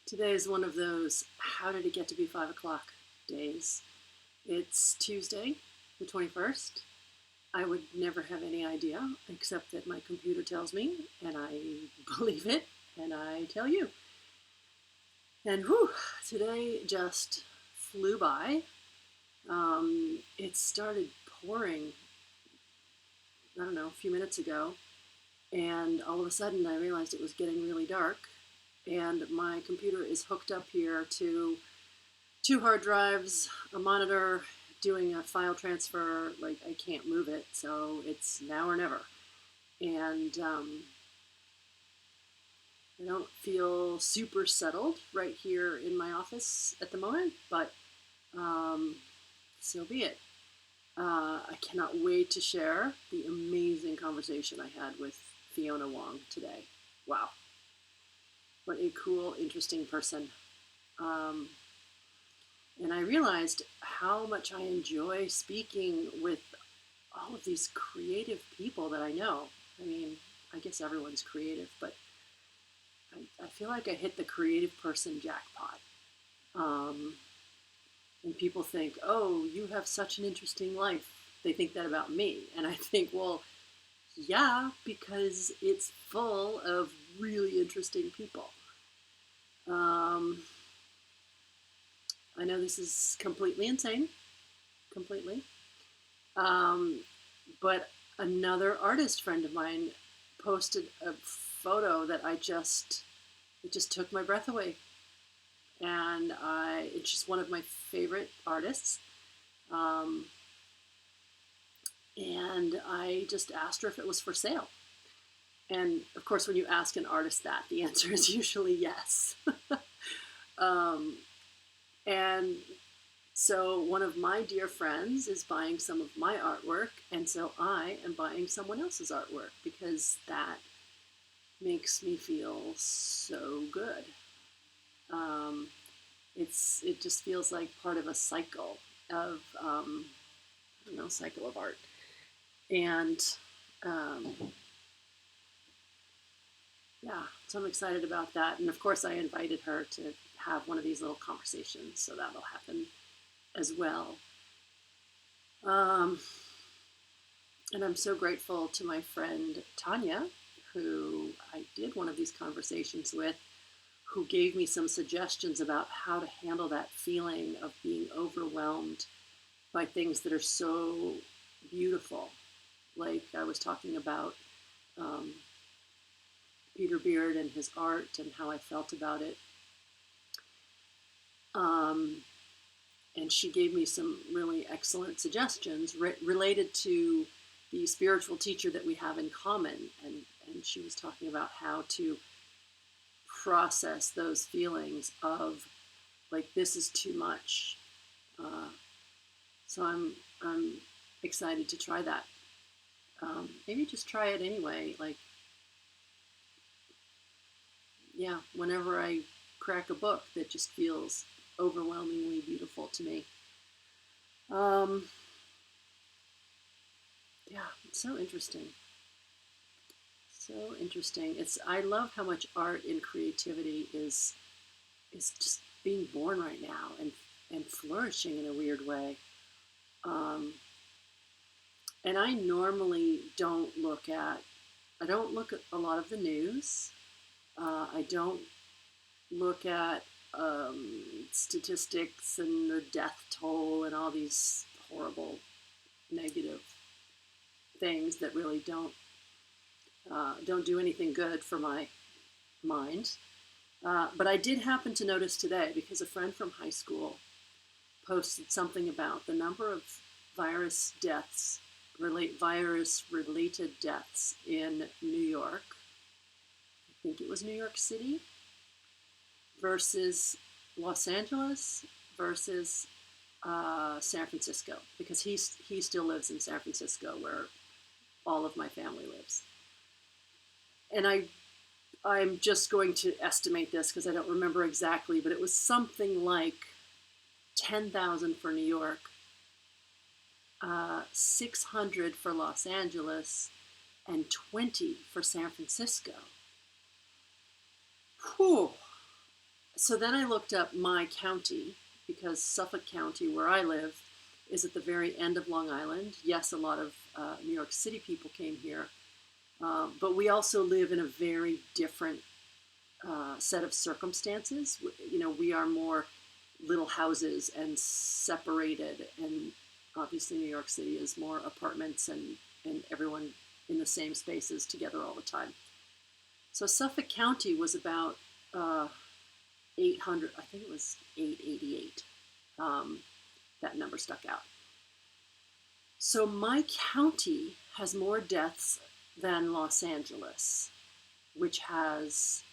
Today is one of those how did it get to be 5 o'clock days. It's Tuesday, the 21st. I would never have any idea except that my computer tells me and I believe it and I tell you. And whew, today just flew by. It started pouring, I don't know, a few minutes ago. And all of a sudden I realized it was getting really dark. And my computer is hooked up here to two hard drives, a monitor, doing a file transfer. Like, I can't move it, so it's now or never. And I don't feel super settled right here in my office at the moment, but so be it. I cannot wait to share the amazing conversation I had with Fiona Wong today. Wow. What a cool, interesting person. And I realized how much I enjoy speaking with all of these creative people that I know. I mean, I guess everyone's creative, but I feel like I hit the creative person jackpot. And people think, oh, you have such an interesting life. They think that about me. And I think, well, yeah, because it's full of really interesting people. I know this is completely insane, completely. But another artist friend of mine posted a photo that it just took my breath away. And it's just one of my favorite artists. And I just asked her if it was for sale. And of course, when you ask an artist that, the answer is usually yes. And so one of my dear friends is buying some of my artwork, and so I am buying someone else's artwork because that makes me feel so good. It just feels like part of a cycle of cycle of art, and yeah, so I'm excited about that. And of course, I invited her to have one of these little conversations, so that'll happen as well. And I'm so grateful to my friend Tanya, who I did one of these conversations with, who gave me some suggestions about how to handle that feeling of being overwhelmed by things that are so beautiful. Like I was talking about Peter Beard and his art and how I felt about it. And she gave me some really excellent suggestions related to the spiritual teacher that we have in common. And she was talking about how to process those feelings of like, this is too much. So I'm excited to try that. Maybe just try it anyway. Like, yeah, whenever I crack a book that just feels overwhelmingly beautiful to me. Yeah, it's so interesting. So interesting. I love how much art and creativity is just being born right now and flourishing in a weird way. And I normally don't look at a lot of the news. I don't look at statistics and the death toll and all these horrible negative things that really don't do anything good for my mind. But I did happen to notice today, because a friend from high school posted something about the number of virus-related deaths in New York. I think it was New York City versus Los Angeles versus San Francisco, because he still lives in San Francisco, where all of my family lives. And I'm just going to estimate this because I don't remember exactly, but it was something like 10,000 for New York, 600 for Los Angeles, and 20 for San Francisco. Whew. So then I looked up my county, because Suffolk County, where I live, is at the very end of Long Island. Yes, a lot of New York City people came here, but we also live in a very different set of circumstances. You know, we are more little houses and separated, and obviously New York City is more apartments and everyone in the same spaces together all the time. So Suffolk County was about 800, I think it was 888. That number stuck out. So my county has more deaths than Los Angeles, which has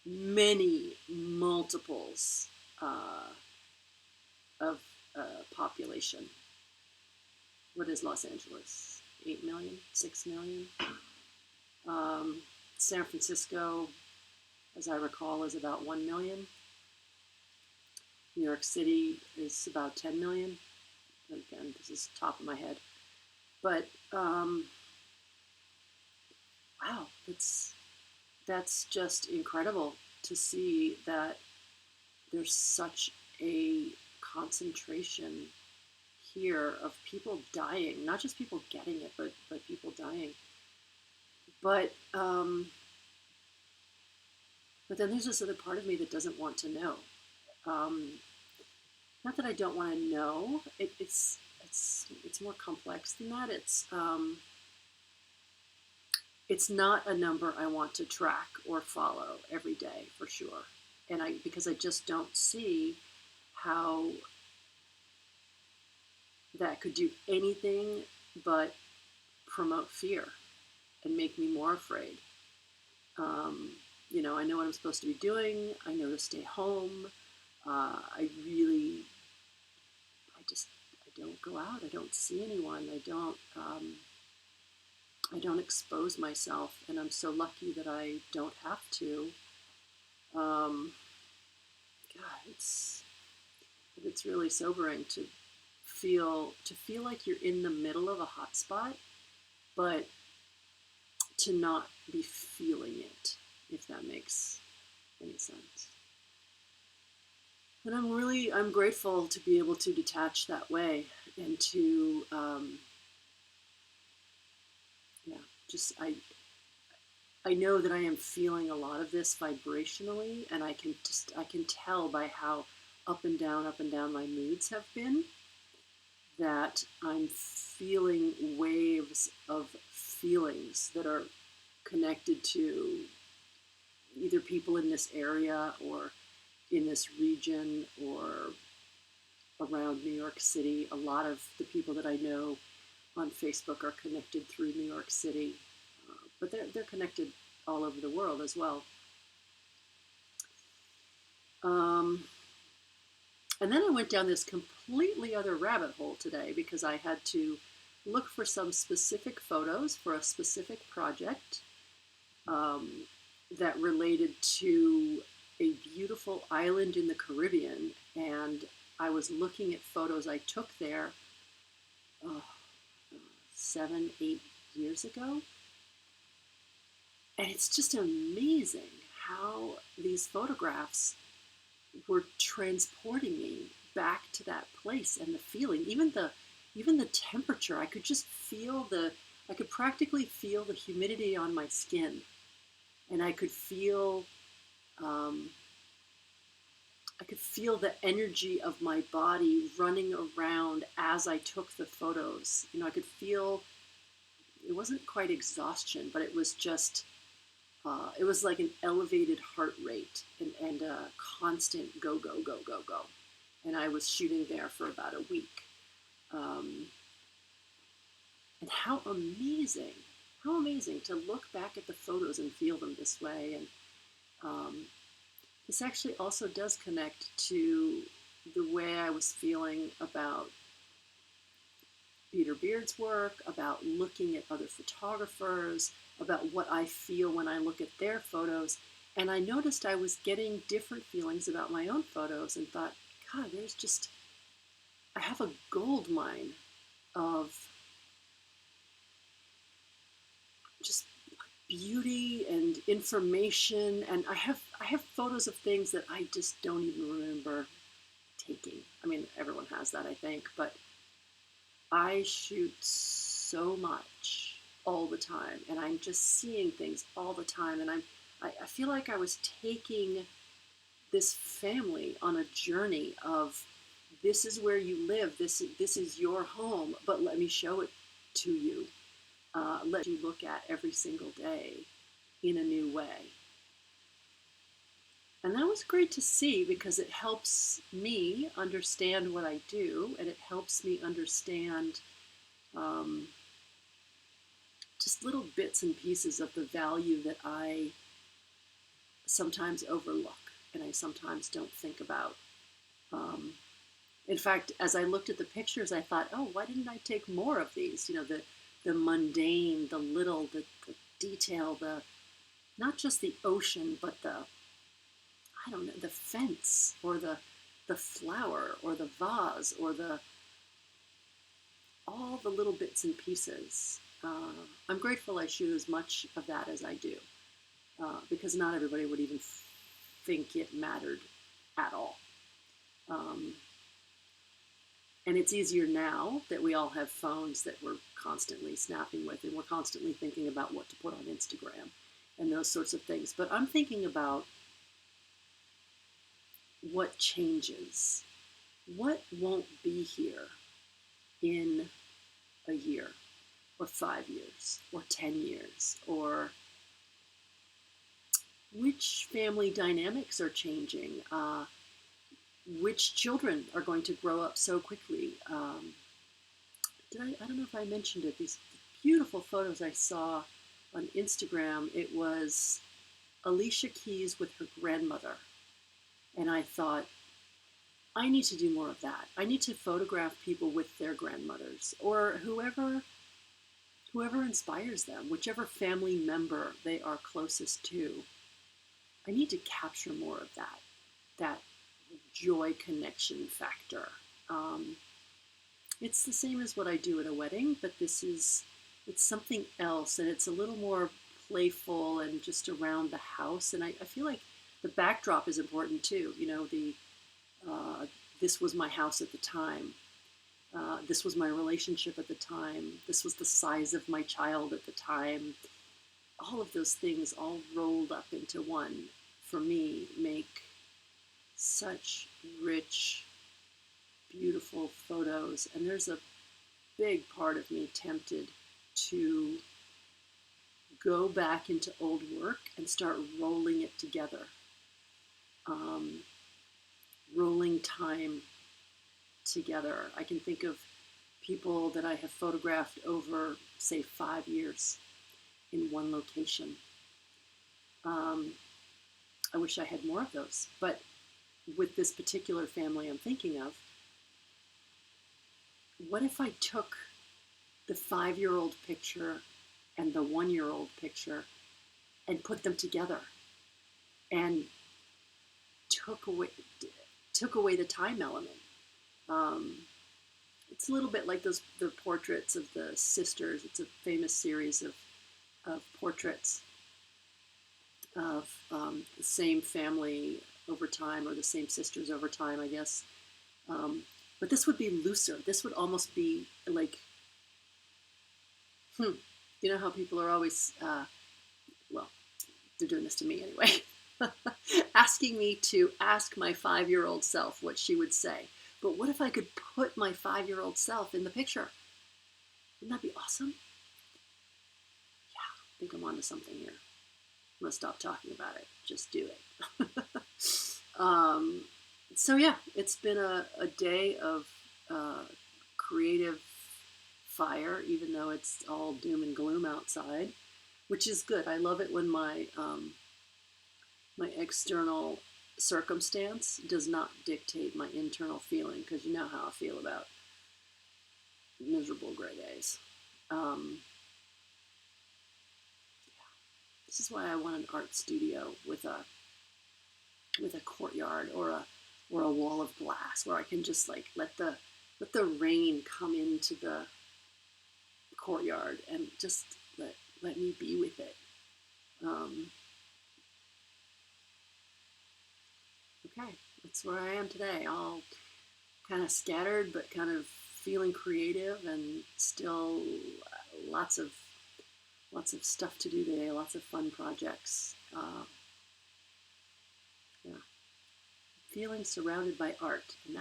many multiples of population. What is Los Angeles? 8 million, 6 million. San Francisco, as I recall, is about 1 million. New York City is about 10 million. Again, this is top of my head. But wow, that's just incredible to see that there's such a concentration here of people dying, not just people getting it, but people dying. But then there's this other part of me that doesn't want to know. Not that I don't want to know. It's more complex than that. It's not a number I want to track or follow every day for sure, and because I just don't see how that could do anything but promote fear and make me more afraid. You know, I know what I'm supposed to be doing. I know to stay home. I don't go out. I don't see anyone. I don't expose myself, and I'm so lucky that I don't have to. God, it's really sobering to feel like you're in the middle of a hot spot, but to not be feeling it, if that makes any sense. And I'm grateful to be able to detach that way and to, I know that I am feeling a lot of this vibrationally, and I can tell by how up and down my moods have been, that I'm feeling waves of feelings that are connected to either people in this area or in this region or around New York City. A lot of the people that I know on Facebook are connected through New York City, but they're connected all over the world as well. And then I went down this completely other rabbit hole today because I had to look for some specific photos for a specific project that related to a beautiful island in the Caribbean. And I was looking at photos I took there 7, 8 years ago. And it's just amazing how these photographs were transporting me back to that place, and the feeling, even the temperature. I could just feel I could practically feel the humidity on my skin, and I could feel the energy of my body running around as I took the photos. You know, I could feel, it wasn't quite exhaustion, but it was just, it was like an elevated heart rate and a constant go, go, go, go, go. And I was shooting there for about a week. And how amazing to look back at the photos and feel them this way. And this actually also does connect to the way I was feeling about Peter Beard's work, about looking at other photographers, about what I feel when I look at their photos. And I noticed I was getting different feelings about my own photos and thought, God, I have a gold mine of just beauty and information, and I have photos of things that I just don't even remember taking. I mean, everyone has that, I think, but I shoot so much all the time, and I'm just seeing things all the time, and I feel like I was taking this family on a journey of, this is where you live, this is your home, but let me show it to you. Let you look at every single day in a new way. And that was great to see, because it helps me understand what I do, and it helps me understand um, just little bits and pieces of the value that I sometimes overlook and I sometimes don't think about. Um, in fact, as I looked at the pictures, I thought, oh, why didn't I take more of these? You know, the mundane, the little, the detail, the not just the ocean, but I don't know, the fence, or the flower, or the vase, or all the little bits and pieces. I'm grateful I shoot as much of that as I do, because not everybody would even think it mattered at all. And it's easier now that we all have phones that we're constantly snapping with, and we're constantly thinking about what to put on Instagram and those sorts of things. But I'm thinking about what changes, what won't be here in a year, or 5 years, or 10 years, or which family dynamics are changing, which children are going to grow up so quickly. I don't know if I mentioned it, these beautiful photos I saw on Instagram. It was Alicia Keys with her grandmother. And I thought, I need to do more of that. I need to photograph people with their grandmothers, or whoever inspires them, whichever family member they are closest to. I need to capture more of that joy connection factor. It's the same as what I do at a wedding, but it's something else, and it's a little more playful and just around the house. And I feel like the backdrop is important too. You know, this was my house at the time. This was my relationship at the time. This was the size of my child at the time. All of those things all rolled up into one, for me, make such rich, beautiful photos. And there's a big part of me tempted to go back into old work and start rolling it together. Rolling time together. I can think of people that I have photographed over, say, 5 years in one location. I wish I had more of those. But with this particular family I'm thinking of, what if I took the 5-year-old picture and the 1-year-old picture and put them together and took away the time element? It's a little bit like the portraits of the sisters. It's a famous series of portraits of the same family over time, or the same sisters over time, I guess. But this would be looser. This would almost be like, you know how people are always, well, they're doing this to me anyway, asking me to ask my 5-year-old self what she would say. But what if I could put my 5-year-old self in the picture? Wouldn't that be awesome? Yeah, I think I'm onto something here. I'm going to stop talking about it. Just do it. So yeah, it's been a day of creative fire, even though it's all doom and gloom outside, which is good. I love it when my external circumstance does not dictate my internal feeling, because you know how I feel about miserable gray days. This is why I want an art studio with a courtyard, or a wall of glass, where I can just like let the rain come into the courtyard and just let me be with it. Um, okay, that's where I am today. All kind of scattered, but kind of feeling creative, and still lots of stuff to do today. Lots of fun projects. Yeah, feeling surrounded by art, and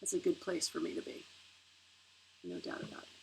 that's a good place for me to be. No doubt about it.